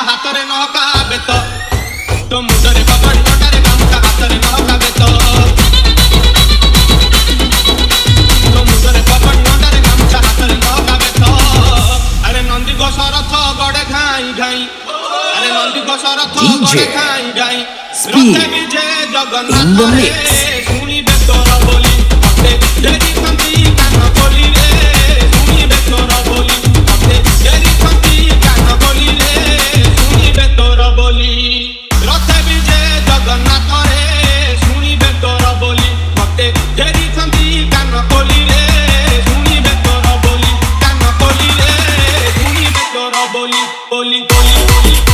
ହାତରେ ନହକା ବେତ ତୋ ମୁଣ୍ଡରେ ପଗଡ଼ି ନଟାରେ ଗାମୁଛା ହାତରେ ନହକା ବେତ ତୋ ମୁଣ୍ଡରେ ପଗଡ଼ି ନଟାରେ ଗାମୁଛା ହାତରେ ନହକା ବେତ ଆରେ ନନ୍ଦୀ ଘୋଷ ରଥ ଗଡ଼େ ଘାଇଁ ଘାଇଁ ଆରେ ନନ୍ଦୀ ଘୋଷ ରଥ ଗଡ଼େ ଘାଇଁ ଘାଇଁ ରଥେ ବିଜେ ଜଗନ୍ନାଥ ଶୁଣିବେ ତୋର ବୋଲି ମତେ ଡେରିଛନ୍ତି କାନ ଖୋଲି ରେ ଶୁଣିବେ ତୋର ବୋଲି ମତେ ଡେରିଛନ୍ତି କାନ ଖୋଲି ରେ ଶୁଣିବେ ତୋର ବୋଲି ରଥେ ବିଜେ ଜଗନ୍ନାଥ ରେ ଶୁଣିବେ ତୋର ବୋଲି ମତେ ଡେରିଛନ୍ତି କାନ ଖୋଲି ରେ ଶୁଣିବେ ତୋର ବୋଲି କାନ ଖୋଲି ରେ ଶୁଣିବେ ତୋର ବୋଲି ବୋଲି ବୋଲି ବୋଲି